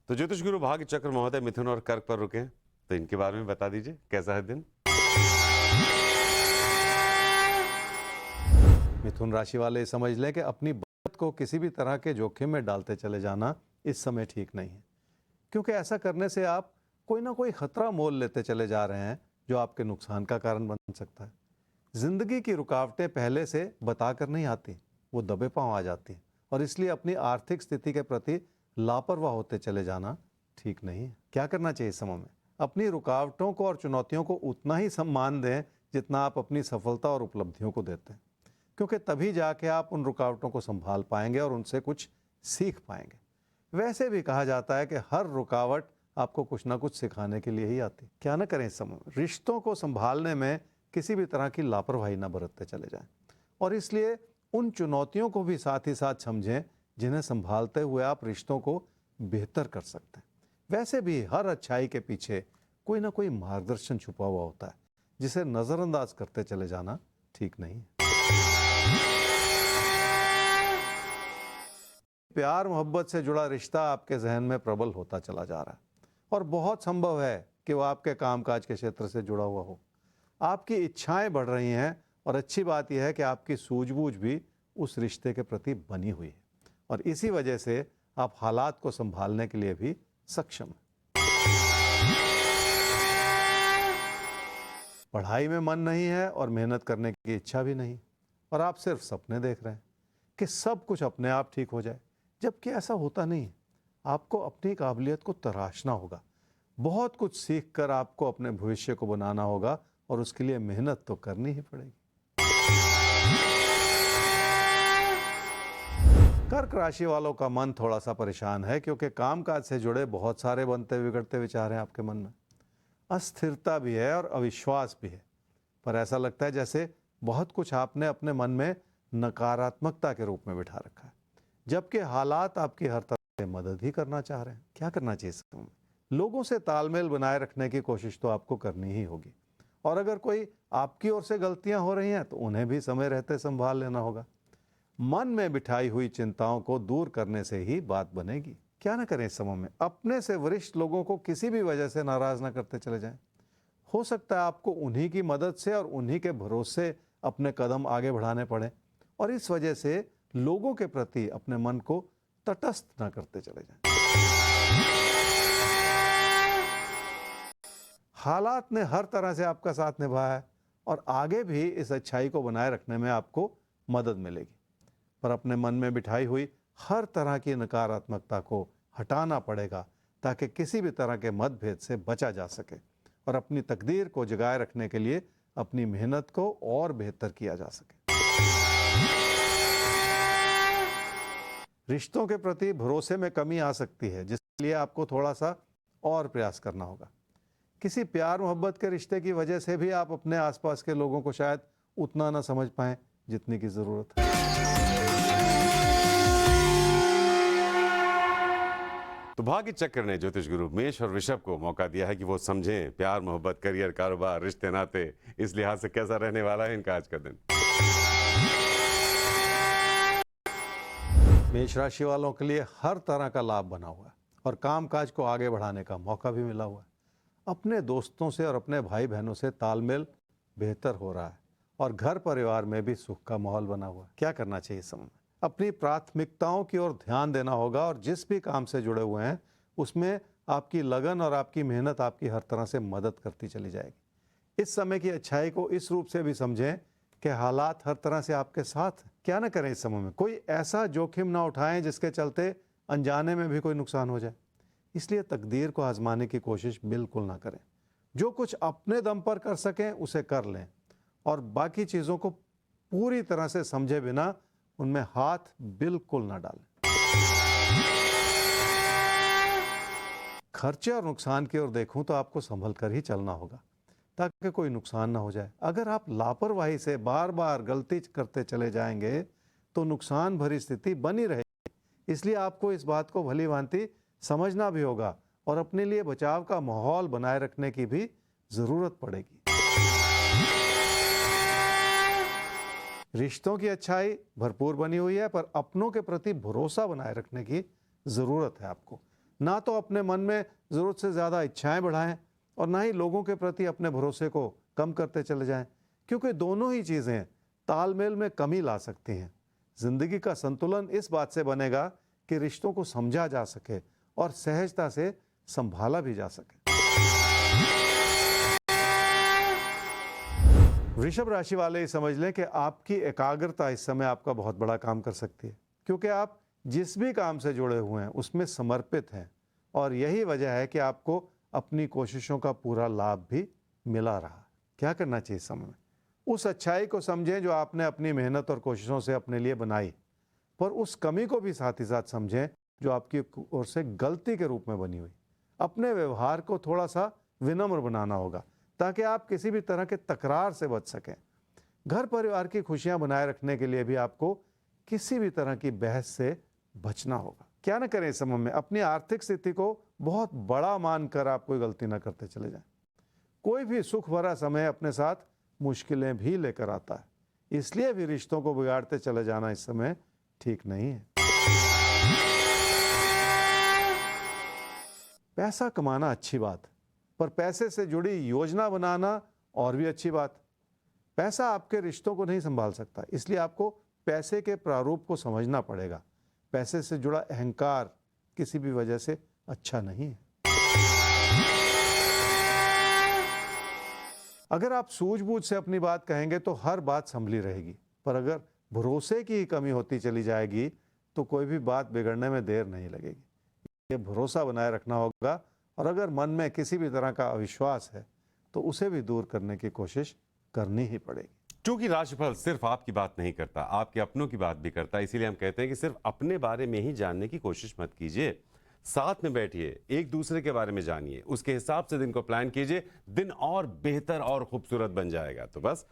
तो ज्योतिष गुरु भाग्य चक्र महोदय मिथुन और कर्क पर रुके हैं, तो इनके बारे में बता दीजिए कैसा है दिन। मिथुन राशि वाले समझ लें कि अपनी बचत को किसी भी तरह के जोखिम में डालते चले जाना इस समय ठीक नहीं है, क्योंकि ऐसा करने से आप कोई ना कोई खतरा मोल लेते चले जा रहे हैं जो आपके नुकसान का कारण बन सकता है। जिंदगी की रुकावटें पहले से बताकर नहीं आती, वो दबे पांव आ जाती हैं, और इसलिए अपनी आर्थिक स्थिति के प्रति लापरवाह होते चले जाना ठीक नहीं है। क्या करना चाहिए इस समय में? अपनी रुकावटों को और चुनौतियों को उतना ही सम्मान दें जितना आप अपनी सफलता और उपलब्धियों को देते हैं, क्योंकि तभी जाके आप उन रुकावटों को संभाल पाएंगे और उनसे कुछ सीख पाएंगे। वैसे भी कहा जाता है कि हर रुकावट आपको कुछ ना कुछ सिखाने के लिए ही आती। क्या ना करें इस समय में? रिश्तों को संभालने में किसी भी तरह की लापरवाही ना बरतते चले जाएं, और इसलिए उन चुनौतियों को भी साथ ही साथ समझें जिन्हें संभालते हुए आप रिश्तों को बेहतर कर सकते हैं। वैसे भी हर अच्छाई के पीछे कोई ना कोई मार्गदर्शन छुपा हुआ होता है, जिसे नजरअंदाज करते चले जाना ठीक नहीं है। प्यार मोहब्बत से जुड़ा रिश्ता आपके जहन में प्रबल होता चला जा रहा है, और बहुत संभव है कि वो आपके कामकाज के क्षेत्र से जुड़ा हुआ हो। आपकी इच्छाएं बढ़ रही हैं, और अच्छी बात यह है कि आपकी सूझबूझ भी उस रिश्ते के प्रति बनी हुई है, और इसी वजह से आप हालात को संभालने के लिए भी सक्षम हैं। पढ़ाई में मन नहीं है और मेहनत करने की इच्छा भी नहीं, और आप सिर्फ सपने देख रहे हैं कि सब कुछ अपने आप ठीक हो जाए, जबकि ऐसा होता नहीं है। आपको अपनी काबिलियत को तराशना होगा, बहुत कुछ सीखकर आपको अपने भविष्य को बनाना होगा, और उसके लिए मेहनत तो करनी ही पड़ेगी। कर्क राशि वालों का मन थोड़ा सा परेशान है, क्योंकि कामकाज से जुड़े बहुत सारे बनते बिगड़ते विचार हैं आपके मन में। अस्थिरता भी है और अविश्वास भी है, पर ऐसा लगता है जैसे बहुत कुछ आपने अपने मन में नकारात्मकता के रूप में बिठा रखा है, जबकि हालात आपकी हर तरह से मदद ही करना चाह रहे हैं। क्या करना चाहिए इस समय? लोगों से तालमेल बनाए रखने की कोशिश तो आपको करनी ही होगी, और अगर कोई आपकी ओर से गलतियां हो रही हैं तो उन्हें भी समय रहते संभाल लेना होगा। मन में बिठाई हुई चिंताओं को दूर करने से ही बात बनेगी। क्या ना करें इस समय में? अपने से वरिष्ठ लोगों को किसी भी वजह से नाराज ना करते चले जाएं। हो सकता है आपको उन्हीं की मदद से और उन्हीं के भरोसे अपने कदम आगे बढ़ाने पड़े, और इस वजह से लोगों के प्रति अपने मन को तटस्थ ना करते चले जाएं। हालात ने हर तरह से आपका साथ निभाया है, और आगे भी इस अच्छाई को बनाए रखने में आपको मदद मिलेगी, पर अपने मन में बिठाई हुई हर तरह की नकारात्मकता को हटाना पड़ेगा, ताकि किसी भी तरह के मतभेद से बचा जा सके, और अपनी तकदीर को जगाए रखने के लिए अपनी मेहनत को और बेहतर किया जा सके। रिश्तों के प्रति भरोसे में कमी आ सकती है, जिसके लिए आपको थोड़ा सा और प्रयास करना होगा। किसी प्यार मोहब्बत के रिश्ते की वजह से भी आप अपने आसपास के लोगों को शायद उतना ना समझ पाएं जितनी की जरूरत है। तो भाग्य चक्र ने ज्योतिष गुरु मेष और वृषभ को मौका दिया है कि वो समझें प्यार मोहब्बत करियर कारोबार रिश्ते नाते इस लिहाज से कैसा रहने वाला है इनका आज का दिन। मेष राशि वालों के लिए हर तरह का लाभ बना हुआ है, और कामकाज को आगे बढ़ाने का मौका भी मिला हुआ है। अपने दोस्तों से और अपने भाई बहनों से तालमेल बेहतर हो रहा है, और घर परिवार में भी सुख का माहौल बना हुआ है। क्या करना चाहिए इस समय में? अपनी प्राथमिकताओं की ओर ध्यान देना होगा, और जिस भी काम से जुड़े हुए हैं उसमें आपकी लगन और आपकी मेहनत आपकी हर तरह से मदद करती चली जाएगी। इस समय की अच्छाई को इस रूप से भी समझें कि हालात हर तरह से आपके साथ हैं। क्या ना करें इस समय में? कोई ऐसा जोखिम ना उठाएं जिसके चलते अनजाने में भी कोई नुकसान हो जाए। इसलिए तकदीर को आजमाने की कोशिश बिल्कुल ना करें। जो कुछ अपने दम पर कर सकें उसे कर लें, और बाकी चीज़ों को पूरी तरह से समझे बिना उनमें हाथ बिल्कुल ना डालें। खर्चे और नुकसान की ओर देखूं तो आपको संभल कर ही चलना होगा, ताकि कोई नुकसान ना हो जाए। अगर आप लापरवाही से बार बार गलती करते चले जाएंगे तो नुकसान भरी स्थिति बनी रहेगी। इसलिए आपको इस बात को भली भांति समझना भी होगा, और अपने लिए बचाव का माहौल बनाए रखने की भी जरूरत पड़ेगी। रिश्तों की अच्छाई भरपूर बनी हुई है, पर अपनों के प्रति भरोसा बनाए रखने की जरूरत है आपको। ना तो अपने मन में ज़रूरत से ज़्यादा इच्छाएं बढ़ाएं और ना ही लोगों के प्रति अपने भरोसे को कम करते चले जाएं, क्योंकि दोनों ही चीज़ें तालमेल में कमी ला सकती हैं। जिंदगी का संतुलन इस बात से बनेगा कि रिश्तों को समझा जा सके और सहजता से संभाला भी जा सके। वृषभ राशि वाले ये समझ लें कि आपकी एकाग्रता इस समय आपका बहुत बड़ा काम कर सकती है, क्योंकि आप जिस भी काम से जुड़े हुए हैं उसमें समर्पित हैं और यही वजह है कि आपको अपनी कोशिशों का पूरा लाभ भी मिला रहा। क्या करना चाहिए इस समय में? उस अच्छाई को समझें जो आपने अपनी मेहनत और कोशिशों से अपने लिए बनाई, पर उस कमी को भी साथ ही साथ समझें जो आपकी ओर से गलती के रूप में बनी हुई। अपने व्यवहार को थोड़ा सा विनम्र बनाना होगा ताकि आप किसी भी तरह के तकरार से बच सकें। घर परिवार की खुशियां बनाए रखने के लिए भी आपको किसी भी तरह की बहस से बचना होगा। क्या न करें इस समय में? अपनी आर्थिक स्थिति को बहुत बड़ा मानकर आप कोई गलती न करते चले जाएं। कोई भी सुख भरा समय अपने साथ मुश्किलें भी लेकर आता है, इसलिए भी रिश्तों को बिगाड़ते चले जाना इस समय ठीक नहीं है। पैसा कमाना अच्छी बात, पर पैसे से जुड़ी योजना बनाना और भी अच्छी बात। पैसा आपके रिश्तों को नहीं संभाल सकता, इसलिए आपको पैसे के प्रारूप को समझना पड़ेगा। पैसे से जुड़ा अहंकार किसी भी वजह से अच्छा नहीं है। अगर आप सूझबूझ से अपनी बात कहेंगे तो हर बात संभली रहेगी, पर अगर भरोसे की कमी होती चली जाएगी तो कोई भी बात बिगड़ने में देर नहीं लगेगी। ये भरोसा बनाए रखना होगा और अगर मन में किसी भी तरह का अविश्वास है तो उसे भी दूर करने की कोशिश करनी ही पड़ेगी। क्योंकि राशिफल सिर्फ आपकी बात नहीं करता, आपके अपनों की बात भी करता है, इसीलिए हम कहते हैं कि सिर्फ अपने बारे में ही जानने की कोशिश मत कीजिए। साथ में बैठिए, एक दूसरे के बारे में जानिए, उसके हिसाब से दिन को प्लान कीजिए, दिन और बेहतर और खूबसूरत बन जाएगा। तो बस